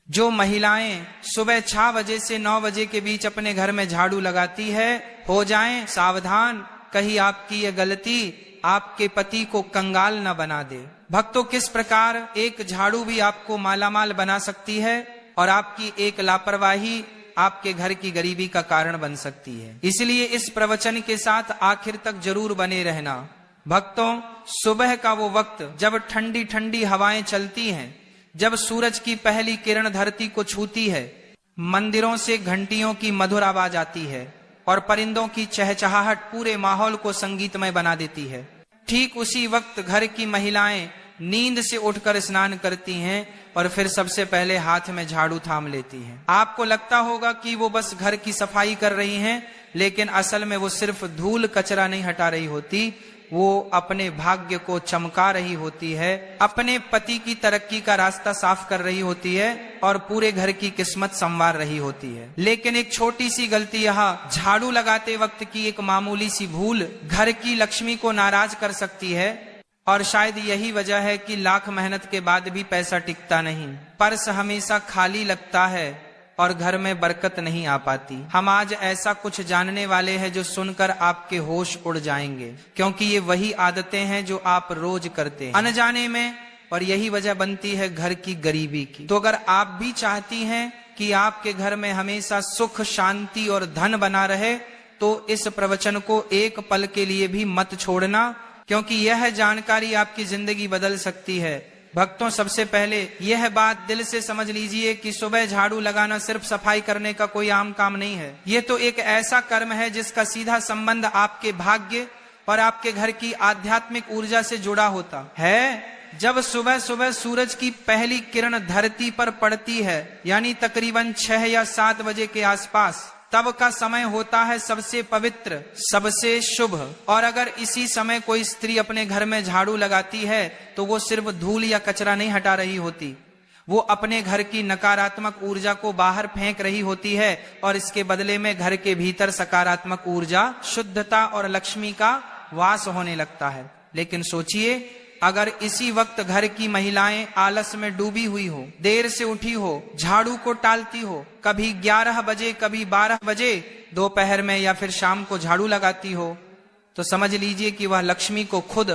जो महिलाएं सुबह 6 बजे से 9 बजे के बीच अपने घर में झाड़ू लगाती है, हो जाएं सावधान, कहीं आपकी ये गलती आपके पति को कंगाल न बना दे। भक्तों, किस प्रकार एक झाड़ू भी आपको मालामाल बना सकती है और आपकी एक लापरवाही आपके घर की गरीबी का कारण बन सकती है। इसलिए इस प्रवचन के साथ आखिर तक जरूर बने रहना। भक्तों, सुबह का वो वक्त जब ठंडी ठंडी हवाएं चलती हैं, जब सूरज की पहली किरण धरती को छूती है, मंदिरों से घंटियों की मधुर आवाज आती है और परिंदों की चहचहाहट पूरे माहौल को संगीतमय बना देती है। ठीक उसी वक्त घर की महिलाएं नींद से उठकर स्नान करती हैं और फिर सबसे पहले हाथ में झाड़ू थाम लेती हैं। आपको लगता होगा कि वो बस घर की सफाई कर रही हैं, लेकिन असल में वो सिर्फ धूल कचरा नहीं हटा रही होती, वो अपने भाग्य को चमका रही होती है, अपने पति की तरक्की का रास्ता साफ कर रही होती है और पूरे घर की किस्मत संवार रही होती है। लेकिन एक छोटी सी गलती, यहाँ झाड़ू लगाते वक्त की एक मामूली सी भूल घर की लक्ष्मी को नाराज कर सकती है और शायद यही वजह है कि लाख मेहनत के बाद भी पैसा टिकता नहीं, पर्स हमेशा खाली लगता है और घर में बरकत नहीं आ पाती। हम आज ऐसा कुछ जानने वाले हैं जो सुनकर आपके होश उड़ जाएंगे, क्योंकि ये वही आदतें हैं जो आप रोज करते हैं अनजाने में, और यही वजह बनती है घर की गरीबी की। तो अगर आप भी चाहती हैं कि आपके घर में हमेशा सुख, शांति और धन बना रहे, तो इस प्रवचन को एक पल के लिए भी मत छोड़ना, क्योंकि यह जानकारी आपकी जिंदगी बदल सकती है। भक्तों, सबसे पहले यह बात दिल से समझ लीजिए कि सुबह झाड़ू लगाना सिर्फ सफाई करने का कोई आम काम नहीं है। यह तो एक ऐसा कर्म है जिसका सीधा संबंध आपके भाग्य और आपके घर की आध्यात्मिक ऊर्जा से जुड़ा होता है। जब सुबह सुबह सूरज की पहली किरण धरती पर पड़ती है, यानी तकरीबन 6 या 7 बजे के आसपास, तब का समय होता है सबसे पवित्र, सबसे शुभ। और अगर इसी समय कोई स्त्री अपने घर में झाड़ू लगाती है तो वो सिर्फ धूल या कचरा नहीं हटा रही होती, वो अपने घर की नकारात्मक ऊर्जा को बाहर फेंक रही होती है और इसके बदले में घर के भीतर सकारात्मक ऊर्जा, शुद्धता और लक्ष्मी का वास होने लगता है। लेकिन सोचिए, अगर इसी वक्त घर की महिलाएं आलस में डूबी हुई हो, देर से उठी हो, झाड़ू को टालती हो, कभी 11 बजे कभी 12 बजे दोपहर में या फिर शाम को झाड़ू लगाती हो, तो समझ लीजिए कि वह लक्ष्मी को खुद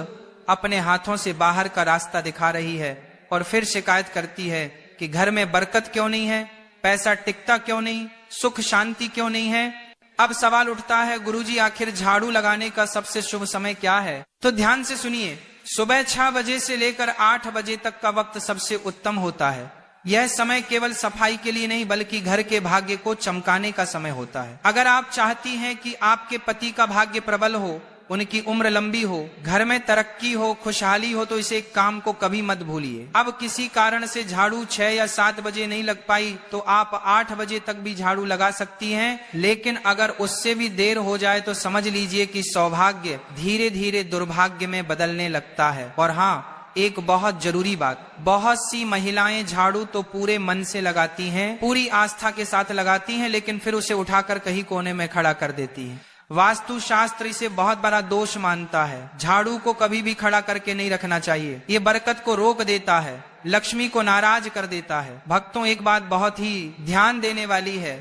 अपने हाथों से बाहर का रास्ता दिखा रही है और फिर शिकायत करती है कि घर में बरकत क्यों नहीं है, पैसा टिकता क्यों नहीं, सुख शांति क्यों नहीं है। अब सवाल उठता है, गुरुजी आखिर झाड़ू लगाने का सबसे शुभ समय क्या है? तो ध्यान से सुनिए, सुबह 6 बजे से लेकर 8 बजे तक का वक्त सबसे उत्तम होता है। यह समय केवल सफाई के लिए नहीं बल्कि घर के भाग्य को चमकाने का समय होता है। अगर आप चाहती हैं कि आपके पति का भाग्य प्रबल हो, उनकी उम्र लंबी हो, घर में तरक्की हो, खुशहाली हो, तो इसे एक काम को कभी मत भूलिए। अब किसी कारण से झाड़ू 6 या 7 बजे नहीं लग पाई तो आप 8 बजे तक भी झाड़ू लगा सकती हैं, लेकिन अगर उससे भी देर हो जाए तो समझ लीजिए कि सौभाग्य धीरे धीरे दुर्भाग्य में बदलने लगता है। और हाँ, एक बहुत जरूरी बात, बहुत सी महिलाएं झाड़ू तो पूरे मन से लगाती हैं, पूरी आस्था के साथ लगाती हैं, लेकिन फिर उसे उठाकर कहीं कोने में खड़ा कर देती हैं। वास्तु शास्त्र इसे बहुत बड़ा दोष मानता है। झाड़ू को कभी भी खड़ा करके नहीं रखना चाहिए, ये बरकत को रोक देता है, लक्ष्मी को नाराज कर देता है। भक्तों, एक बात बहुत ही ध्यान देने वाली है,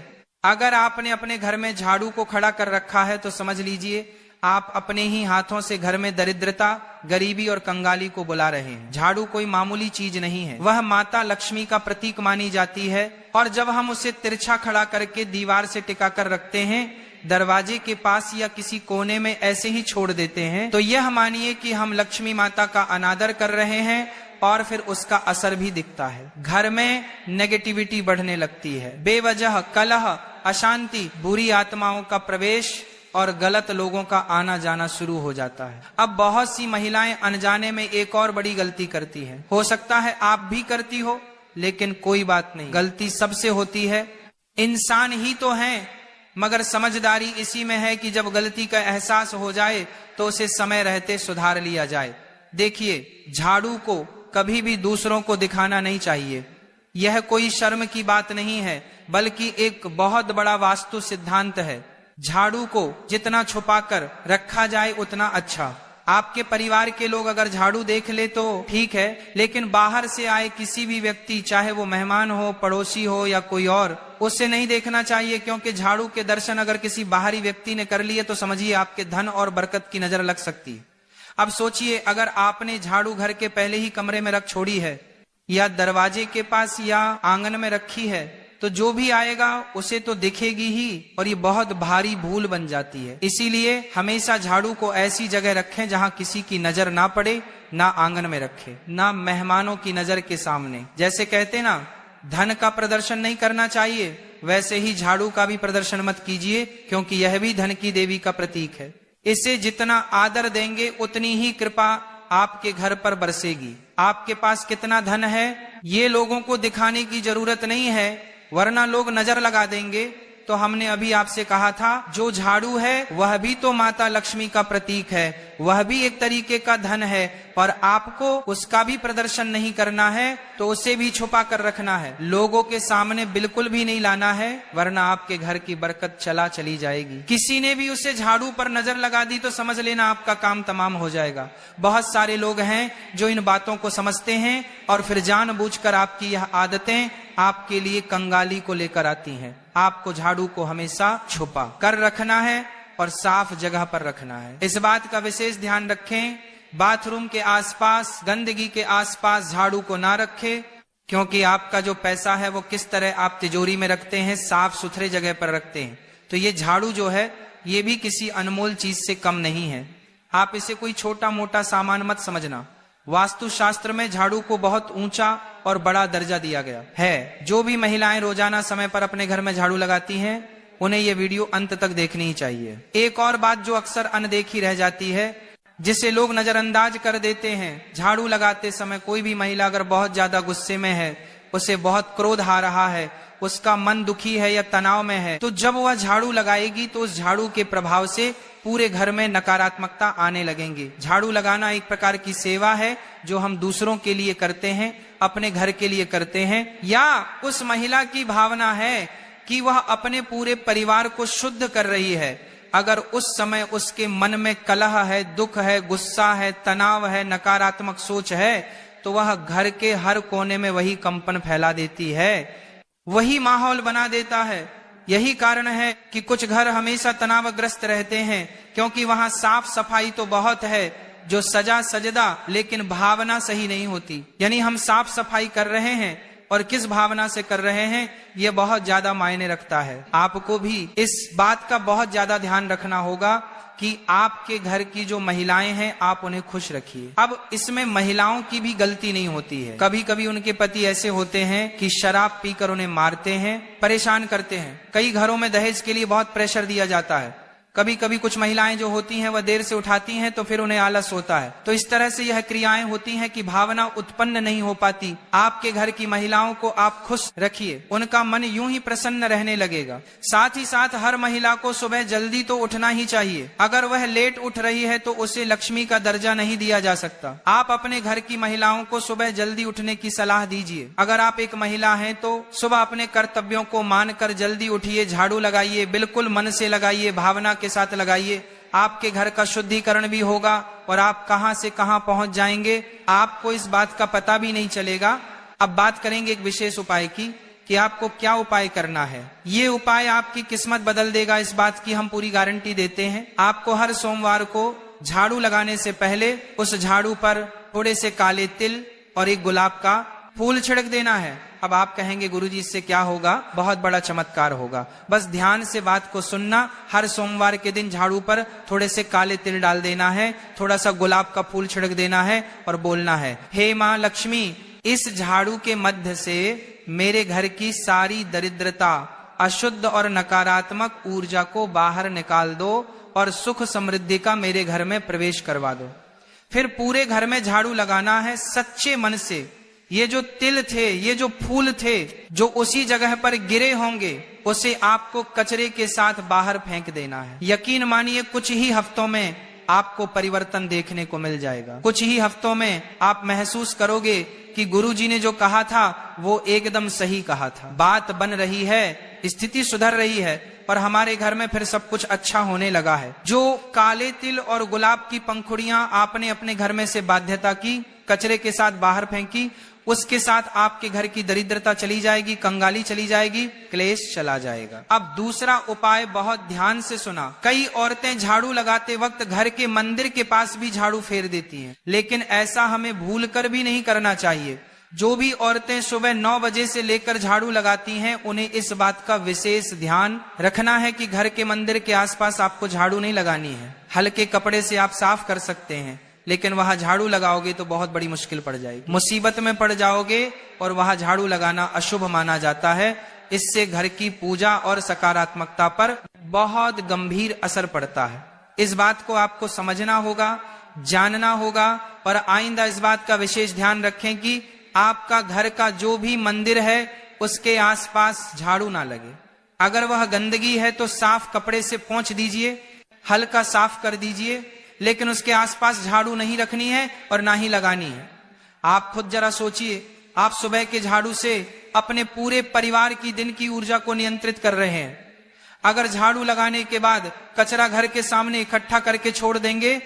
अगर आपने अपने घर में झाड़ू को खड़ा कर रखा है तो समझ लीजिए आप अपने ही हाथों से घर में दरिद्रता, गरीबी और कंगाली को बुला रहे हैं। झाड़ू कोई मामूली चीज नहीं है, वह माता लक्ष्मी का प्रतीक मानी जाती है, और जब हम उसे तिरछा खड़ा करके दीवार से टिका कर रखते हैं, दरवाजे के पास या किसी कोने में ऐसे ही छोड़ देते हैं, तो यह मानिए कि हम लक्ष्मी माता का अनादर कर रहे हैं और फिर उसका असर भी दिखता है। घर में नेगेटिविटी बढ़ने लगती है, बेवजह कलह, अशांति, बुरी आत्माओं का प्रवेश और गलत लोगों का आना जाना शुरू हो जाता है। अब बहुत सी महिलाएं अनजाने में एक और बड़ी गलती करती हैं। हो सकता है आप भी करती हो, लेकिन कोई बात नहीं, गलती सबसे होती है, इंसान ही तो हैं, मगर समझदारी इसी में है कि जब गलती का एहसास हो जाए तो उसे समय रहते सुधार लिया जाए। देखिए, झाड़ू को कभी भी दूसरों को दिखाना नहीं चाहिए, यह कोई शर्म की बात नहीं है, बल्कि एक बहुत बड़ा वास्तु सिद्धांत है। झाड़ू को जितना छुपाकर रखा जाए उतना अच्छा। आपके परिवार के लोग अगर झाड़ू देख ले तो ठीक है, लेकिन बाहर से आए किसी भी व्यक्ति, चाहे वो मेहमान हो, पड़ोसी हो या कोई और, उससे नहीं देखना चाहिए, क्योंकि झाड़ू के दर्शन अगर किसी बाहरी व्यक्ति ने कर लिए तो समझिए आपके धन और बरकत की नजर लग सकती है। अब सोचिए, अगर आपने झाड़ू घर के पहले ही कमरे में रख छोड़ी है या दरवाजे के पास या आंगन में रखी है, तो जो भी आएगा उसे तो दिखेगी ही, और ये बहुत भारी भूल बन जाती है। इसीलिए हमेशा झाड़ू को ऐसी जगह रखें जहां किसी की नजर ना पड़े, ना आंगन में रखें, ना मेहमानों की नजर के सामने। जैसे कहते ना, धन का प्रदर्शन नहीं करना चाहिए, वैसे ही झाड़ू का भी प्रदर्शन मत कीजिए, क्योंकि यह भी धन की देवी का प्रतीक है। इसे जितना आदर देंगे उतनी ही कृपा आपके घर पर बरसेगी। आपके पास कितना धन है ये लोगों को दिखाने की जरूरत नहीं है, वरना लोग नजर लगा देंगे। तो हमने अभी आपसे कहा था, जो झाड़ू है वह भी तो माता लक्ष्मी का प्रतीक है, वह भी एक तरीके का धन है, और आपको उसका भी प्रदर्शन नहीं करना है, तो उसे भी छुपा कर रखना है, लोगों के सामने बिल्कुल भी नहीं लाना है, वरना आपके घर की बरकत चली जाएगी। किसी ने भी उसे झाड़ू पर नजर लगा दी तो समझ लेना आपका काम तमाम हो जाएगा। बहुत सारे लोग हैं जो इन बातों को समझते हैं और फिर जानबूझकर आपकी यह आदतें आपके लिए कंगाली को लेकर आती हैं। आपको झाड़ू को हमेशा छुपा कर रखना है और साफ जगह पर रखना है। इस बात का विशेष ध्यान रखें, बाथरूम के आसपास, गंदगी के आसपास झाड़ू को ना रखें, क्योंकि आपका जो पैसा है वो किस तरह आप तिजोरी में रखते हैं, साफ सुथरे जगह पर रखते हैं। तो ये झाड़ू जो है ये भी किसी अनमोल चीज से कम नहीं है। आप इसे कोई छोटा मोटा सामान मत समझना। वास्तुशास्त्र में झाड़ू को बहुत ऊंचा और बड़ा दर्जा दिया गया है। जो भी महिलाएं रोजाना समय पर अपने घर में झाड़ू लगाती हैं, उन्हें यह वीडियो अंत तक देखनी ही चाहिए। एक और बात जो अक्सर अनदेखी रह जाती है, जिसे लोग नजरअंदाज कर देते हैं, झाड़ू लगाते समय कोई भी महिला अगर बहुत ज्यादा गुस्से में है, उसे बहुत क्रोध आ रहा है, उसका मन दुखी है या तनाव में है, तो जब वह झाड़ू लगाएगी तो उस झाड़ू के प्रभाव से पूरे घर में नकारात्मकता आने लगेंगी। झाड़ू लगाना एक प्रकार की सेवा है जो हम दूसरों के लिए करते हैं, अपने घर के लिए करते हैं, या उस महिला की भावना है कि वह अपने पूरे परिवार को शुद्ध कर रही है। अगर उस समय उसके मन में कलह है, दुख है, गुस्सा है, तनाव है, नकारात्मक सोच है, तो वह घर के हर कोने में वही कंपन फैला देती है, वही माहौल बना देता है। यही कारण है कि कुछ घर हमेशा तनावग्रस्त रहते हैं, क्योंकि वहां साफ सफाई तो बहुत है, जो सजा सजदा, लेकिन भावना सही नहीं होती। यानी हम साफ सफाई कर रहे हैं और किस भावना से कर रहे हैं, यह बहुत ज्यादा मायने रखता है। आपको भी इस बात का बहुत ज्यादा ध्यान रखना होगा कि आपके घर की जो महिलाएं हैं आप उन्हें खुश रखिए। अब इसमें महिलाओं की भी गलती नहीं होती है। कभी कभी उनके पति ऐसे होते हैं कि शराब पीकर उन्हें मारते हैं, परेशान करते हैं। कई घरों में दहेज के लिए बहुत प्रेशर दिया जाता है। कभी कभी कुछ महिलाएं जो होती हैं वह देर से उठाती हैं तो फिर उन्हें आलस होता है। तो इस तरह से यह क्रियाएं होती हैं कि भावना उत्पन्न नहीं हो पाती। आपके घर की महिलाओं को आप खुश रखिए, उनका मन यूं ही प्रसन्न रहने लगेगा। साथ ही साथ हर महिला को सुबह जल्दी तो उठना ही चाहिए। अगर वह लेट उठ रही है तो उसे लक्ष्मी का दर्जा नहीं दिया जा सकता। आप अपने घर की महिलाओं को सुबह जल्दी उठने की सलाह दीजिए। अगर आप एक महिला हैं तो सुबह अपने कर्तव्यों को मानकर जल्दी उठिए, झाड़ू लगाइए, बिल्कुल मन से लगाइए, भावना के साथ लगाइए। आपके घर का शुद्धिकरण भी होगा और आप कहां से कहां पहुंच जाएंगे आपको इस बात का पता भी नहीं चलेगा। अब बात करेंगे एक विशेष उपाय की कि आपको क्या उपाय करना है। ये उपाय आपकी किस्मत बदल देगा, इस बात की हम पूरी गारंटी देते हैं। आपको हर सोमवार को झाड़ू लगाने से पहले उस झाड़ू पर थोड़े से काले तिल और एक गुलाब का फूल छिड़क देना है। अब आप कहेंगे गुरुजी इससे क्या होगा? बहुत बड़ा चमत्कार होगा। बस ध्यान से बात को सुनना। हर सोमवार के दिन झाड़ू पर थोड़े से काले तिल डाल देना है, थोड़ा सा गुलाब का फूल छिड़क देना है और बोलना है, हे माँ लक्ष्मी, इस झाड़ू के मध्य से मेरे घर की सारी दरिद्रता, अशुद्ध और नकारात्मक ऊर्जा को बाहर निकाल दो और सुख समृद्धि का मेरे घर में प्रवेश करवा दो। फिर पूरे घर में झाड़ू लगाना है सच्चे मन से। ये जो तिल थे, ये जो फूल थे, जो उसी जगह पर गिरे होंगे, उसे आपको कचरे के साथ बाहर फेंक देना है। यकीन मानिए कुछ ही हफ्तों में आपको परिवर्तन देखने को मिल जाएगा। कुछ ही हफ्तों में आप महसूस करोगे कि गुरुजी ने जो कहा था वो एकदम सही कहा था। बात बन रही है, स्थिति सुधर रही है। और हमारे घर में फिर सब कुछ अच्छा होने लगा है। जो काले तिल और गुलाब की पंखुड़ियां आपने अपने घर में से बाध्यता की, कचरे के साथ बाहर फेंकी, उसके साथ आपके घर की दरिद्रता चली जाएगी, कंगाली चली जाएगी, क्लेश चला जाएगा। अब दूसरा उपाय बहुत ध्यान से सुना। कई औरतें झाड़ू लगाते वक्त घर के मंदिर के पास भी झाड़ू फेर देती हैं, लेकिन ऐसा हमें भूल कर भी नहीं करना चाहिए। जो भी औरतें सुबह 9 बजे से लेकर झाड़ू लगाती हैं, उन्हें इस बात का विशेष ध्यान रखना है कि घर के मंदिर के आसपास आपको झाड़ू नहीं लगानी है। हल्के कपड़े से आप साफ कर सकते हैं, लेकिन वहां झाड़ू लगाओगे तो बहुत बड़ी मुश्किल पड़ जाएगी, मुसीबत में पड़ जाओगे, और वहां झाड़ू लगाना अशुभ माना जाता है। इससे घर की पूजा और सकारात्मकता पर बहुत गंभीर असर पड़ता है। इस बात को आपको समझना होगा, जानना होगा, और आइंदा इस बात का विशेष ध्यान रखें कि आपका घर का जो भी मंदिर है उसके आसपास झाड़ू ना लगे। अगर वह गंदगी है तो साफ कपड़े से पोंछ दीजिए, हल्का साफ कर दीजिए, लेकिन उसके आसपास झाड़ू नहीं रखनी है और ना ही लगानी है। आप खुद जरा सोचिए, आप सुबह के झाड़ू से अपने पूरे परिवार की दिन की ऊर्जा को नियंत्रित कर रहे हैं। अगर झाड़ू लगाने के बाद कचरा घर के सामने इकट्ठा करके छोड़ देंगे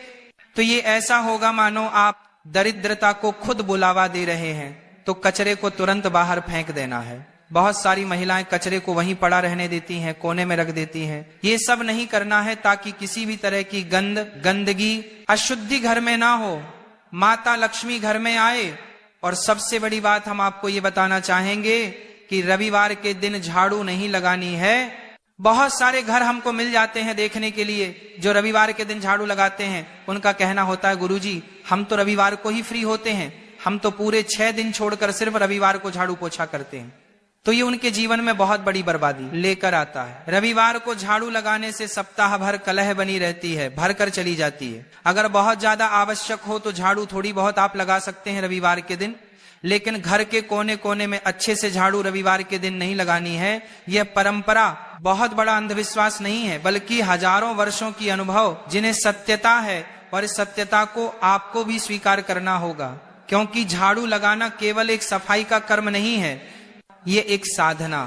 तो ये ऐसा होगा मानो आप दरिद्रता को खुद बुलावा दे रहे हैं। तो कचरे को तुरंत बाहर फेंक देना है। बहुत सारी महिलाएं कचरे को वहीं पड़ा रहने देती हैं, कोने में रख देती हैं। ये सब नहीं करना है ताकि किसी भी तरह की गंदगी, अशुद्धि घर में ना हो, माता लक्ष्मी घर में आए। और सबसे बड़ी बात हम आपको ये बताना चाहेंगे कि रविवार के दिन झाड़ू नहीं लगानी है। बहुत सारे घर हमको मिल जाते हैं देखने के लिए जो रविवार के दिन झाड़ू लगाते हैं। उनका कहना होता है, गुरुजी हम तो रविवार को ही फ्री होते हैं, हम तो पूरे 6 दिन छोड़कर सिर्फ रविवार को झाड़ू पोछा करते हैं। तो ये उनके जीवन में बहुत बड़ी बर्बादी लेकर आता है। रविवार को झाड़ू लगाने से सप्ताह भर कलह बनी रहती है, भर कर चली जाती है। अगर बहुत ज्यादा आवश्यक हो तो झाड़ू थोड़ी बहुत आप लगा सकते हैं रविवार के दिन, लेकिन घर के कोने कोने में अच्छे से झाड़ू रविवार के दिन नहीं लगानी है। यह परंपरा बहुत बड़ा अंधविश्वास नहीं है, बल्कि हजारों वर्षों की अनुभव जिन्हें सत्यता है, और इस सत्यता को आपको भी स्वीकार करना होगा। क्योंकि झाड़ू लगाना केवल एक सफाई का कर्म नहीं है, ये एक साधना,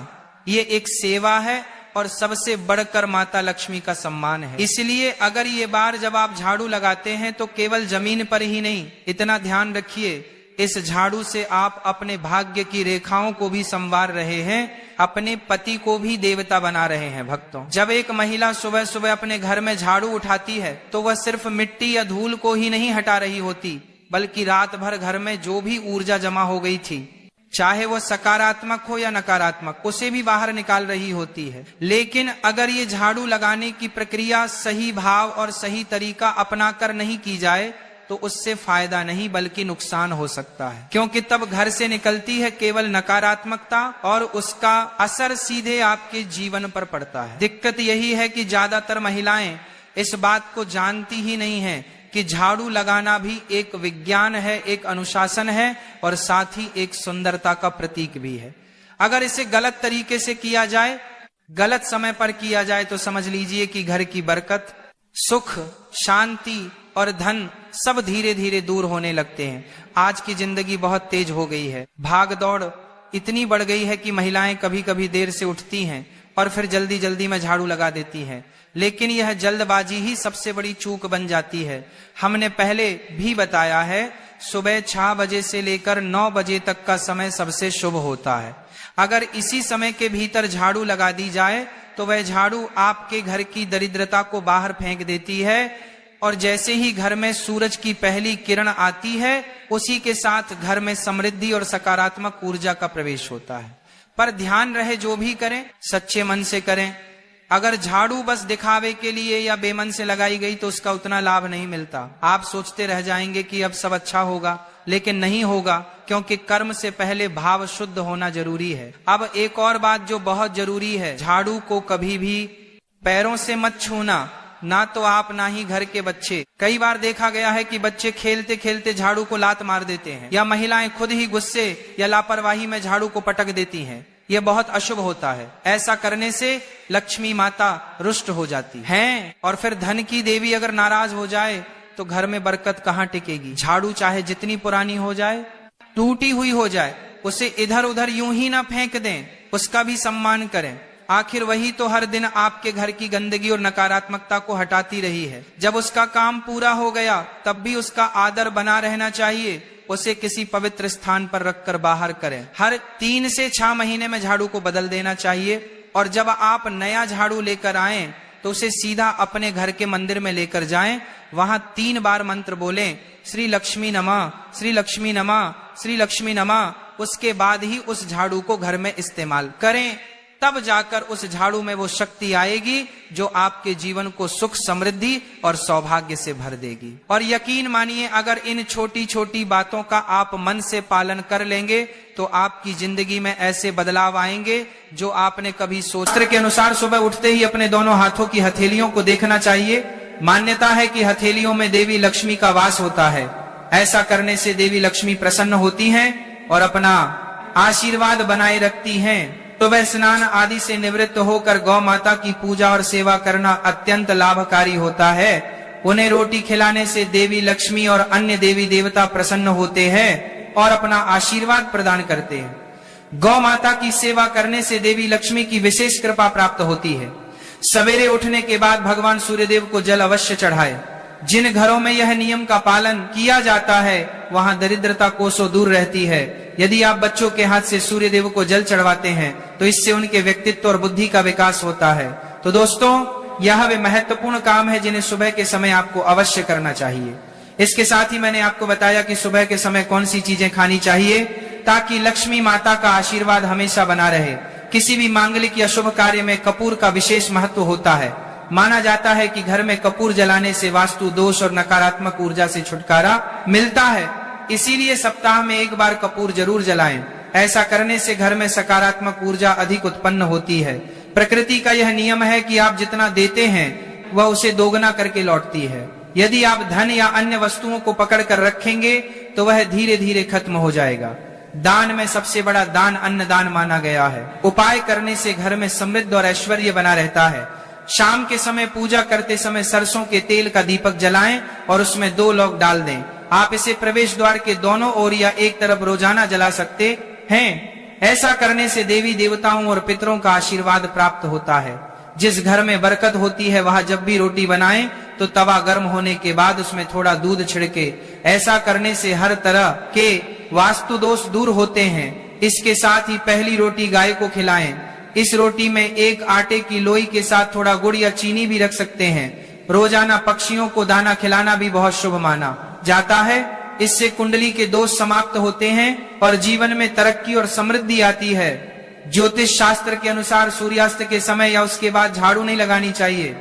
ये एक सेवा है, और सबसे बढ़कर माता लक्ष्मी का सम्मान है। इसलिए अगर ये बार जब आप झाड़ू लगाते हैं तो केवल जमीन पर ही नहीं, इतना ध्यान रखिए, इस झाड़ू से आप अपने भाग्य की रेखाओं को भी संवार रहे हैं, अपने पति को भी देवता बना रहे हैं। भक्तों, जब एक महिला सुबह सुबह अपने घर में झाड़ू उठाती है तो वह सिर्फ मिट्टी या धूल को ही नहीं हटा रही होती, बल्कि रात भर घर में जो भी ऊर्जा जमा हो गई थी, चाहे वो सकारात्मक हो या नकारात्मक, उसे भी बाहर निकाल रही होती है। लेकिन अगर ये झाड़ू लगाने की प्रक्रिया सही भाव और सही तरीका अपनाकर नहीं की जाए तो उससे फायदा नहीं बल्कि नुकसान हो सकता है। क्योंकि तब घर से निकलती है केवल नकारात्मकता, और उसका असर सीधे आपके जीवन पर पड़ता है। दिक्कत यही है कि ज्यादातर महिलाएं इस बात को जानती ही नहीं है कि झाड़ू लगाना भी एक विज्ञान है, एक अनुशासन है, और साथ ही एक सुंदरता का प्रतीक भी है। अगर इसे गलत तरीके से किया जाए, गलत समय पर किया जाए, तो समझ लीजिए कि घर की बरकत, सुख, शांति और धन सब धीरे धीरे दूर होने लगते हैं। आज की जिंदगी बहुत तेज हो गई है, भाग दौड़ इतनी बढ़ गई है कि महिलाएं कभी कभी देर से उठती हैं और फिर जल्दी जल्दी में झाड़ू लगा देती हैं। लेकिन यह जल्दबाजी ही सबसे बड़ी चूक बन जाती है। हमने पहले भी बताया है, सुबह 6 बजे से लेकर 9 बजे तक का समय सबसे शुभ होता है। अगर इसी समय के भीतर झाड़ू लगा दी जाए तो वह झाड़ू आपके घर की दरिद्रता को बाहर फेंक देती है, और जैसे ही घर में सूरज की पहली किरण आती है उसी के साथ घर में समृद्धि और सकारात्मक ऊर्जा का प्रवेश होता है। पर ध्यान रहे, जो भी करें सच्चे मन से करें। अगर झाड़ू बस दिखावे के लिए या बेमन से लगाई गई तो उसका उतना लाभ नहीं मिलता। आप सोचते रह जाएंगे कि अब सब अच्छा होगा, लेकिन नहीं होगा, क्योंकि कर्म से पहले भाव शुद्ध होना जरूरी है। अब एक और बात जो बहुत जरूरी है, झाड़ू को कभी भी पैरों से मत छूना, ना तो आप ना ही घर के बच्चे। कई बार देखा गया है कि बच्चे खेलते खेलते झाड़ू को लात मार देते हैं, या महिलाएं खुद ही गुस्से या लापरवाही में झाड़ू को पटक देती हैं। यह बहुत अशुभ होता है। ऐसा करने से लक्ष्मी माता रुष्ट हो जाती है, और फिर धन की देवी अगर नाराज हो जाए तो घर में बरकत कहाँ टिकेगी। झाड़ू चाहे जितनी पुरानी हो जाए, टूटी हुई हो जाए, उसे इधर उधर यूं ही ना फेंक दें, उसका भी सम्मान करें। आखिर वही तो हर दिन आपके घर की गंदगी और नकारात्मकता को हटाती रही है। जब उसका काम पूरा हो गया तब भी उसका आदर बना रहना चाहिए। उसे किसी पवित्र स्थान पर रखकर बाहर करें। हर 3 से 6 महीने में झाड़ू को बदल देना चाहिए। और जब आप नया झाड़ू लेकर आएं तो उसे सीधा अपने घर के मंदिर में लेकर जाएं। वहां 3 बार मंत्र बोलें, श्री लक्ष्मी नमः, श्री लक्ष्मी नमः, श्री लक्ष्मी नमः। उसके बाद ही उस झाड़ू को घर में इस्तेमाल करें। तब जाकर उस झाड़ू में वो शक्ति आएगी जो आपके जीवन को सुख, समृद्धि और सौभाग्य से भर देगी। और यकीन मानिए, अगर इन छोटी छोटी बातों का आप मन से पालन कर लेंगे तो आपकी जिंदगी में ऐसे बदलाव आएंगे जो आपने कभी शास्त्र के अनुसार सुबह उठते ही अपने दोनों हाथों की हथेलियों को देखना चाहिए। मान्यता है कि हथेलियों में देवी लक्ष्मी का वास होता है। ऐसा करने से देवी लक्ष्मी प्रसन्न होती हैं और अपना आशीर्वाद बनाए रखती हैं। तो वह स्नान आदि से निवृत्त होकर गौ माता की पूजा और सेवा करना अत्यंत लाभकारी होता है। उन्हें रोटी खिलाने से देवी लक्ष्मी और अन्य देवी देवता प्रसन्न होते हैं और अपना आशीर्वाद प्रदान करते हैं। गौ माता की सेवा करने से देवी लक्ष्मी की विशेष कृपा प्राप्त होती है। सवेरे उठने के बाद भगवान सूर्यदेव को जल अवश्य चढ़ाए। जिन घरों में यह नियम का पालन किया जाता है वहां दरिद्रता कोसों दूर रहती है। यदि आप बच्चों के हाथ से सूर्यदेव को जल चढ़वाते हैं तो इससे उनके व्यक्तित्व और बुद्धि का विकास होता है। तो दोस्तों, यह वे महत्वपूर्ण काम है जिन्हें सुबह के समय आपको अवश्य करना चाहिए। इसके साथ ही मैंने आपको बताया कि सुबह के समय कौन सी चीजें खानी चाहिए ताकि लक्ष्मी माता का आशीर्वाद हमेशा बना रहे। किसी भी मांगलिक या शुभ कार्य में कपूर का विशेष महत्व होता है। माना जाता है कि घर में कपूर जलाने से वास्तु दोष और नकारात्मक ऊर्जा से छुटकारा मिलता है। इसीलिए सप्ताह में 1 बार कपूर जरूर जलाएं। ऐसा करने से घर में सकारात्मक ऊर्जा अधिक उत्पन्न होती है। प्रकृति का यह नियम है कि आप जितना देते हैं वह उसे दोगुना करके लौटती है। यदि आप धन या अन्य वस्तुओं को पकड़ कर रखेंगे तो वह धीरे धीरे खत्म हो जाएगा। दान में सबसे बड़ा दान अन्नदान माना गया है। उपाय करने से घर में समृद्धि और ऐश्वर्य बना रहता है। शाम के समय पूजा करते समय सरसों के तेल का दीपक जलाएं और उसमें 2 लौंग डाल दें। आप इसे प्रवेश द्वार के दोनों ओर या एक तरफ रोजाना जला सकते हैं। ऐसा करने से देवी देवताओं और पितरों का आशीर्वाद प्राप्त होता है। जिस घर में बरकत होती है वहां जब भी रोटी बनाएं तो तवा गर्म होने के बाद उसमें थोड़ा दूध छिड़के। ऐसा करने से हर तरह के वास्तु दोष दूर होते हैं। इसके साथ ही पहली रोटी गाय को खिलाएं। इस रोटी में 1 आटे की लोई के साथ थोड़ा गुड़ या चीनी भी रख सकते हैं। रोजाना पक्षियों को दाना खिलाना भी बहुत शुभ माना जाता है। इससे कुंडली के दोष समाप्त होते हैं और जीवन में तरक्की और समृद्धि आती है। ज्योतिष शास्त्र के अनुसार सूर्यास्त के समय या उसके बाद झाड़ू नहीं लगानी चाहिए।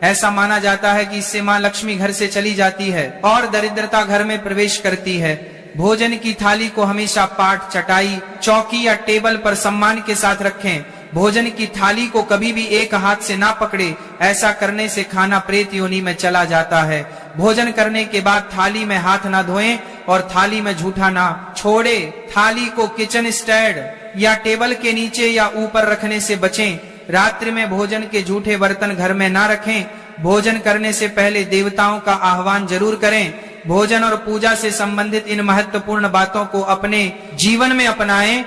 ऐसा माना जाता है कि इससे मां लक्ष्मी घर से चली जाती है और दरिद्रता घर में प्रवेश करती है। भोजन की थाली को हमेशा पाट, चटाई, चौकी या टेबल पर सम्मान के साथ रखें। भोजन की थाली को कभी भी एक हाथ से ना पकड़े। ऐसा करने से खाना प्रेत योनि में चला जाता है। भोजन करने के बाद थाली में हाथ ना धोएं और थाली में झूठा ना छोड़े। थाली को किचन स्टैंड या टेबल के नीचे या ऊपर रखने से बचें। रात्रि में भोजन के झूठे बर्तन घर में ना रखें। भोजन करने से पहले देवताओं का आह्वान जरूर करें। भोजन और पूजा से संबंधित इन महत्वपूर्ण बातों को अपने जीवन में अपनाएं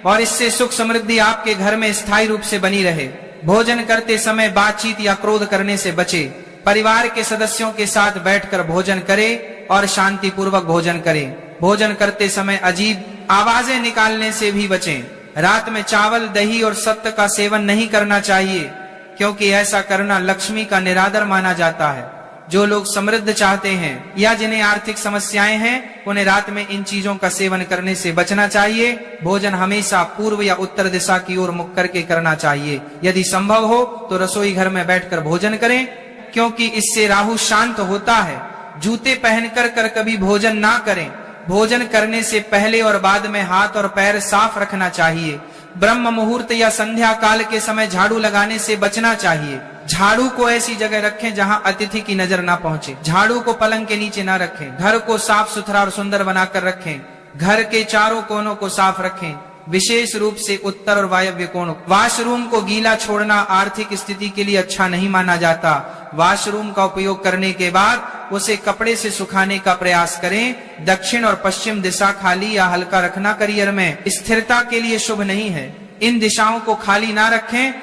और इससे सुख समृद्धि आपके घर में स्थायी रूप से बनी रहे। भोजन करते समय बातचीत या क्रोध करने से बचे। परिवार के सदस्यों के साथ बैठकर भोजन करें और शांति पूर्वक भोजन करें। भोजन करते समय अजीब आवाजें निकालने से भी बचें। रात में चावल, दही और सत्त का सेवन नहीं करना चाहिए क्योंकि ऐसा करना लक्ष्मी का निरादर माना जाता है। जो लोग समृद्ध चाहते हैं या जिन्हें आर्थिक समस्याएं हैं उन्हें रात में इन चीजों का सेवन करने से बचना चाहिए। भोजन हमेशा पूर्व या उत्तर दिशा की ओर मुख करके करना चाहिए। यदि संभव हो तो रसोई घर में बैठकर भोजन करें क्योंकि इससे राहु शांत होता है। जूते पहनकर कर कभी भोजन ना करें। भोजन करने से पहले और बाद में हाथ और पैर साफ रखना चाहिए। ब्रह्म मुहूर्त या संध्या काल के समय झाड़ू लगाने से बचना चाहिए। झाड़ू को ऐसी जगह रखें जहां अतिथि की नजर ना पहुंचे। झाड़ू को पलंग के नीचे ना रखें। घर को साफ सुथरा और सुंदर बनाकर रखें। घर के चारों कोनों को साफ रखें, विशेष रूप से उत्तर और वायव्य कोण। वॉशरूम को गीला छोड़ना आर्थिक स्थिति के लिए अच्छा नहीं माना जाता। वॉशरूम का उपयोग करने के बाद उसे कपड़े से सुखाने का प्रयास करें। दक्षिण और पश्चिम दिशा खाली या हल्का रखना करियर में स्थिरता के लिए शुभ नहीं है। इन दिशाओं को खाली ना रखें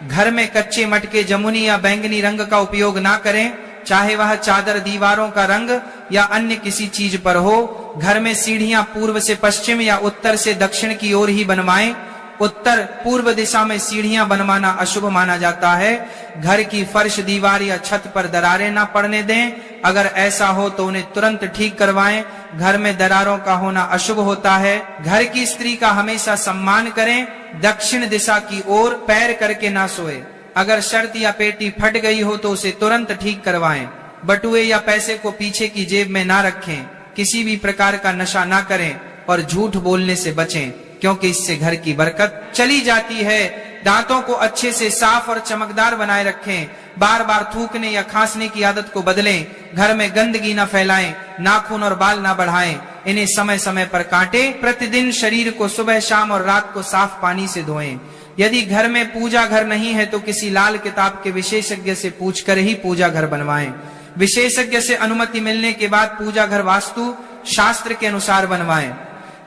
घर में कच्चे मटके, जमुनी या बैंगनी रंग का उपयोग ना करें, चाहे वह चादर, दीवारों का रंग या अन्य किसी चीज पर हो। घर में सीढ़ियां पूर्व से पश्चिम या उत्तर से दक्षिण की ओर ही बनवाएं। उत्तर पूर्व दिशा में सीढ़ियां बनवाना अशुभ माना जाता है। घर की फर्श, दीवार या छत पर दरारें ना पड़ने दें। अगर ऐसा हो तो उन्हें तुरंत ठीक करवाएं। घर में दरारों का होना अशुभ होता है। घर की स्त्री का हमेशा सम्मान करें। दक्षिण दिशा की ओर पैर करके ना सोए। अगर शर्त या पेटी फट गई हो तो उसे तुरंत ठीक करवाएं। बटुए या पैसे को पीछे की जेब में ना रखें। किसी भी प्रकार का नशा ना करें और झूठ बोलने से बचें, क्योंकि इससे घर की बरकत चली जाती है। दांतों को अच्छे से साफ और चमकदार बनाए रखें। बार बार थूकने या खांसने की आदत को बदलें। घर में गंदगी न फैलाएं। नाखून और बाल ना बढ़ाएं। इन्हें समय समय पर काटें। प्रतिदिन शरीर को सुबह, शाम और रात को साफ पानी से धोएं। यदि घर में पूजा घर नहीं है तो किसी लाल किताब के विशेषज्ञ से पूछकर ही पूजा घर बनवाएं। विशेषज्ञ से अनुमति मिलने के बाद पूजा घर वास्तु शास्त्र के अनुसार बनवाएं।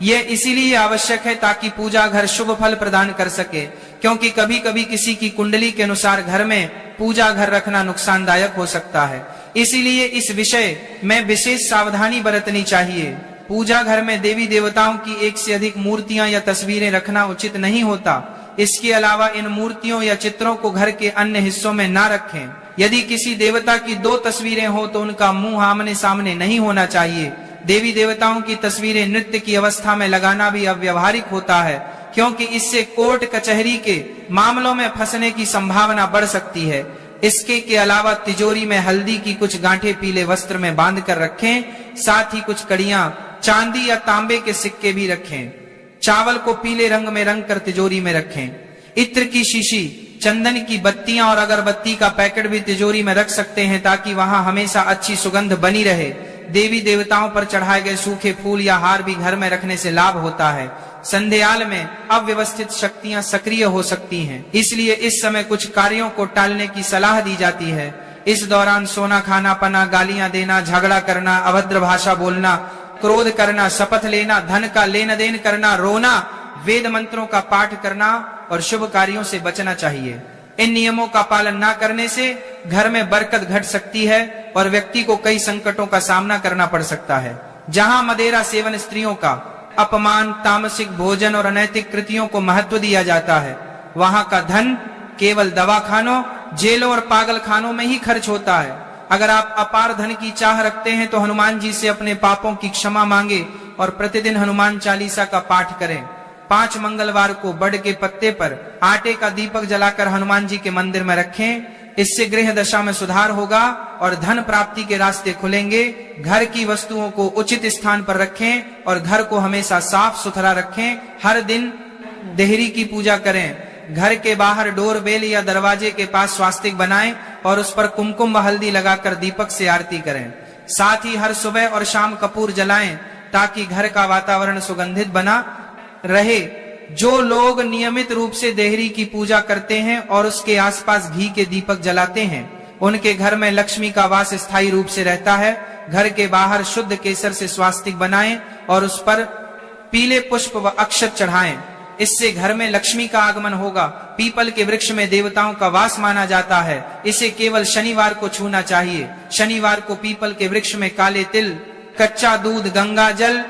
यह इसीलिए आवश्यक है ताकि पूजा घर शुभ फल प्रदान कर सके, क्योंकि कभी कभी किसी की कुंडली के अनुसार घर में पूजा घर रखना नुकसानदायक हो सकता है। इसीलिए इस विषय में विशेष सावधानी बरतनी चाहिए। पूजा घर में देवी देवताओं की एक से अधिक मूर्तियां या तस्वीरें रखना उचित नहीं होता। इसके अलावा इन मूर्तियों या चित्रों को घर के अन्य हिस्सों में ना रखें। यदि किसी देवता की 2 तस्वीरें हो तो उनका मुंह आमने सामने नहीं होना चाहिए। देवी देवताओं की तस्वीरें नृत्य की अवस्था में लगाना भी अव्यवहारिक होता है, क्योंकि इससे कोर्ट कचहरी के मामलों में फंसने की संभावना बढ़ सकती है। इसके के अलावा तिजोरी में हल्दी की कुछ गांठें पीले वस्त्र में बांध कर रखें। साथ ही कुछ कड़ियां चांदी या तांबे के सिक्के भी रखें। चावल को पीले रंग में रंग कर तिजोरी में रखें। इत्र की शीशी, चंदन की बत्तियां और अगरबत्ती का पैकेट भी तिजोरी में रख सकते हैं, ताकि वहां हमेशा अच्छी सुगंध बनी रहे। देवी देवताओं पर चढ़ाए गए सूखे फूल या हार भी घर में रखने से लाभ होता है। संध्याल में अव्यवस्थित शक्तियां सक्रिय हो सकती हैं, इसलिए इस समय कुछ कार्यों को टालने की सलाह दी जाती है। इस दौरान सोना खाना, पना, गालियां देना, झगड़ा करना, अभद्र भाषा बोलना, क्रोध करना, शपथ लेना, धन का लेन देन करना, रोना, वेद मंत्रों का पाठ करना और शुभ कार्यों से बचना चाहिए। इन नियमों का पालन न करने से घर में बरकत घट सकती है और व्यक्ति को कई संकटों का सामना करना पड़ सकता है। जहां मदिरा सेवन, स्त्रियों का अपमान, तामसिक भोजन और अनैतिक कृतियों को महत्व दिया जाता है, वहां का धन केवल दवाखानों, जेलों और पागल खानों में ही खर्च होता है। अगर आप अपार धन की चाह रखते हैं तो हनुमान जी से अपने पापों की क्षमा मांगे और प्रतिदिन हनुमान चालीसा का पाठ करें। 5 मंगलवार को बड़ के पत्ते पर आटे का दीपक जलाकर हनुमान जी के मंदिर में रखें। इससे गृह दशा में सुधार होगा और धन प्राप्ति के रास्ते खुलेंगे। घर की वस्तुओं को उचित स्थान पर रखें और घर को हमेशा साफ सुथरा रखें। हर दिन देहरी की पूजा करें। घर के बाहर डोरबेल या दरवाजे के पास स्वास्तिक बनाएं और उस पर कुमकुम व हल्दी लगाकर दीपक से आरती करें। साथ ही हर सुबह और शाम कपूर जलाएं ताकि घर का वातावरण सुगंधित बना रहे। जो लोग नियमित रूप से देहरी की पूजा करते हैं और उसके आसपास घी के दीपक जलाते हैं, उनके घर में लक्ष्मी का वास स्थायी रूप से रहता है। घर के बाहर शुद्ध केसर से स्वास्तिक बनाएं और उस पर पीले पुष्प व अक्षत चढ़ाएं। इससे घर में लक्ष्मी का आगमन होगा। पीपल के वृक्ष में देवताओं का वास माना जाता है। इसे केवल शनिवार को छूना चाहिए। शनिवार को पीपल के वृक्ष में काले तिल, कच्चा दूध, गंगा जल,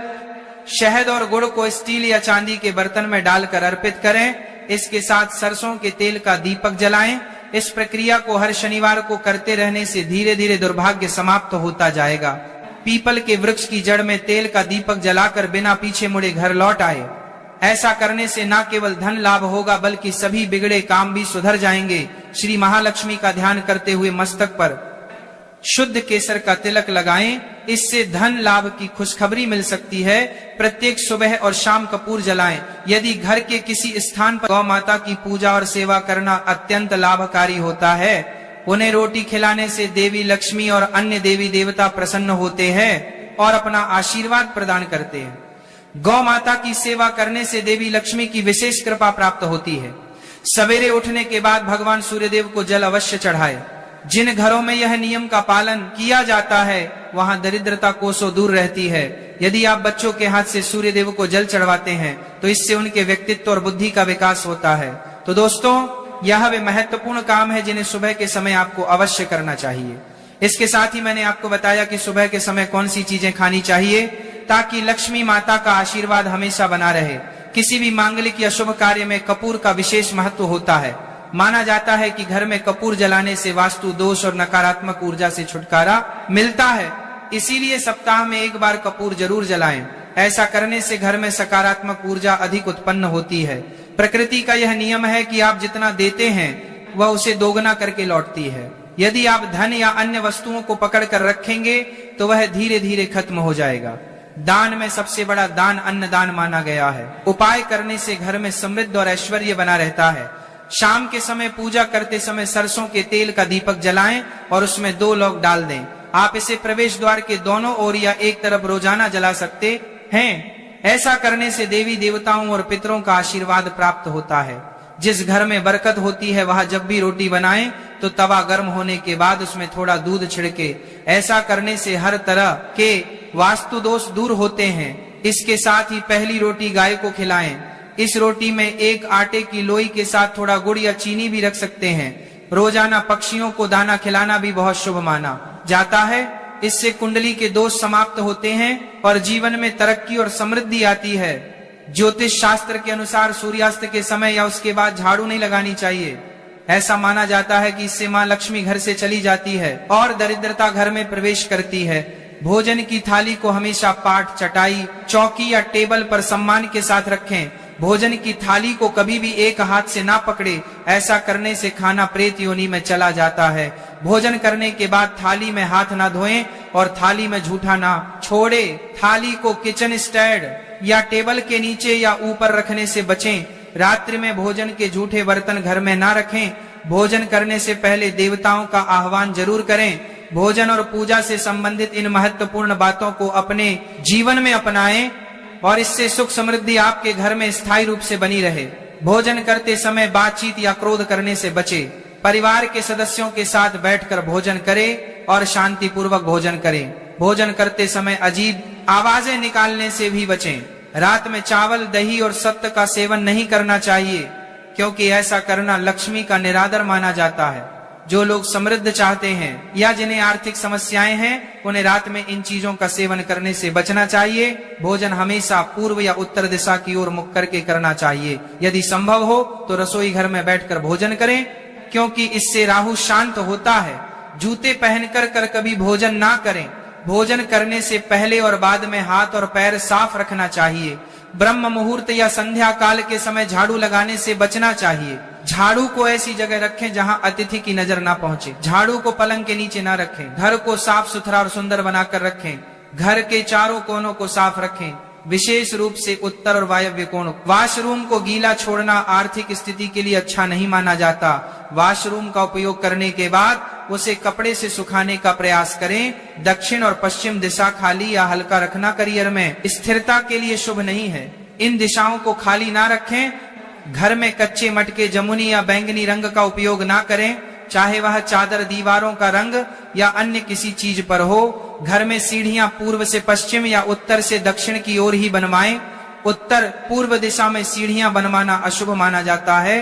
शहद और गुड़ को स्टील या चांदी के बर्तन में डालकर अर्पित करें। इसके साथ सरसों के तेल का दीपक जलाएं। इस प्रक्रिया को हर शनिवार को करते रहने से धीरे धीरे दुर्भाग्य समाप्त होता जाएगा। पीपल के वृक्ष की जड़ में तेल का दीपक जलाकर बिना पीछे मुड़े घर लौट आए। ऐसा करने से न केवल धन लाभ होगा बल्कि सभी बिगड़े काम भी सुधर जाएंगे। श्री महालक्ष्मी का ध्यान करते हुए मस्तक पर शुद्ध केसर का तिलक लगाएं। इससे धन लाभ की खुशखबरी मिल सकती है। प्रत्येक सुबह और शाम कपूर जलाएं। यदि घर के किसी स्थान पर गौ माता की पूजा और सेवा करना अत्यंत लाभकारी होता है, उन्हें रोटी खिलाने से देवी लक्ष्मी और अन्य देवी देवता प्रसन्न होते हैं और अपना आशीर्वाद प्रदान करते हैं। गौ माता की सेवा करने से देवी लक्ष्मी की विशेष कृपा प्राप्त होती है। सवेरे उठने के बाद भगवान सूर्यदेव को जल अवश्य चढ़ाए। जिन घरों में यह नियम का पालन किया जाता है वहां दरिद्रता कोसों दूर रहती है। यदि आप बच्चों के हाथ से सूर्यदेव को जल चढ़वाते हैं तो इससे उनके व्यक्तित्व और बुद्धि का विकास होता है। तो दोस्तों, यह वे महत्वपूर्ण काम है जिन्हें सुबह के समय आपको अवश्य करना चाहिए। इसके साथ ही मैंने आपको बताया कि सुबह के समय कौन सी चीजें खानी चाहिए ताकि लक्ष्मी माता का आशीर्वाद हमेशा बना रहे। किसी भी मांगलिक या शुभ कार्य में कपूर का विशेष महत्व होता है। माना जाता है कि घर में कपूर जलाने से वास्तु दोष और नकारात्मक ऊर्जा से छुटकारा मिलता है। इसीलिए सप्ताह में एक बार कपूर जरूर जलाएं। ऐसा करने से घर में सकारात्मक ऊर्जा अधिक उत्पन्न होती है। प्रकृति का यह नियम है कि आप जितना देते हैं वह उसे दोगुना करके लौटती है। यदि आप धन या अन्य वस्तुओं को पकड़ कर रखेंगे तो वह धीरे धीरे खत्म हो जाएगा। दान में सबसे बड़ा दान अन्नदान माना गया है। उपाय करने से घर में समृद्धि और ऐश्वर्य बना रहता है। शाम के समय पूजा करते समय सरसों के तेल का दीपक जलाएं और उसमें 2 लौंग डाल दें। आप इसे प्रवेश द्वार के दोनों ओर या एक तरफ रोजाना जला सकते हैं। ऐसा करने से देवी देवताओं और पितरों का आशीर्वाद प्राप्त होता है। जिस घर में बरकत होती है वहां जब भी रोटी बनाएं तो तवा गर्म होने के बाद उसमें थोड़ा दूध छिड़के। ऐसा करने से हर तरह के वास्तु दोष दूर होते हैं। इसके साथ ही पहली रोटी गाय को खिलाएं। इस रोटी में एक आटे की लोई के साथ थोड़ा गुड़ या चीनी भी रख सकते हैं। रोजाना पक्षियों को दाना खिलाना भी बहुत शुभ माना जाता है। इससे कुंडली के दोष समाप्त होते हैं और जीवन में तरक्की और समृद्धि आती है। ज्योतिष शास्त्र के अनुसार सूर्यास्त के समय या उसके बाद झाड़ू नहीं लगानी चाहिए। ऐसा माना जाता है कि इससे मां लक्ष्मी घर से चली जाती है और दरिद्रता घर में प्रवेश करती है। भोजन की थाली को हमेशा पाट, चटाई, चौकी या टेबल पर सम्मान के साथ रखें। भोजन की थाली को कभी भी एक हाथ से ना पकड़े। ऐसा करने से खाना प्रेत योनि में चला जाता है। भोजन करने के बाद थाली में हाथ ना धोएं और थाली में झूठा ना छोड़े। थाली को किचन स्टैंड या टेबल के नीचे या ऊपर रखने से बचें। रात्रि में भोजन के झूठे बर्तन घर में ना रखें। भोजन करने से पहले देवताओं का आह्वान जरूर करें। भोजन और पूजा से संबंधित इन महत्वपूर्ण बातों को अपने जीवन में अपनाएं और इससे सुख समृद्धि आपके घर में स्थायी रूप से बनी रहे। भोजन करते समय बातचीत या क्रोध करने से बचे। परिवार के सदस्यों के साथ बैठकर भोजन करें और शांति पूर्वक भोजन करें। भोजन करते समय अजीब आवाजें निकालने से भी बचें। रात में चावल, दही और सत्त का सेवन नहीं करना चाहिए क्योंकि ऐसा करना लक्ष्मी का निरादर माना जाता है। जो लोग समृद्ध चाहते हैं या जिन्हें आर्थिक समस्याएं हैं उन्हें रात में इन चीजों का सेवन करने से बचना चाहिए। भोजन हमेशा पूर्व या उत्तर दिशा की ओर मुख करके करना चाहिए। यदि संभव हो तो रसोई घर में बैठकर भोजन करें क्योंकि इससे राहु शांत होता है। जूते पहनकर कर कभी भोजन ना करें। भोजन करने से पहले और बाद में हाथ और पैर साफ रखना चाहिए। ब्रह्म मुहूर्त या संध्या काल के समय झाड़ू लगाने से बचना चाहिए। झाड़ू को ऐसी जगह रखें जहां अतिथि की नजर ना पहुंचे। झाड़ू को पलंग के नीचे ना रखें। घर को साफ सुथरा और सुंदर बनाकर रखें। घर के चारों कोनों को साफ रखें, विशेष रूप से उत्तर और वायव्य कोण। वॉशरूम को गीला छोड़ना आर्थिक स्थिति के लिए अच्छा नहीं माना जाता। वॉशरूम का उपयोग करने के बाद उसे कपड़े से सुखाने का प्रयास करें। दक्षिण और पश्चिम दिशा खाली या हल्का रखना करियर में स्थिरता के लिए शुभ नहीं है। इन दिशाओं को खाली ना रखें। घर में कच्चे मटके, जमुनी या बैंगनी रंग का उपयोग ना करें, चाहे वह चादर, दीवारों का रंग या अन्य किसी चीज पर हो। घर में सीढ़ियां पूर्व से पश्चिम या उत्तर से दक्षिण की ओर ही बनवाएं। उत्तर पूर्व दिशा में सीढ़ियां बनवाना अशुभ माना जाता है।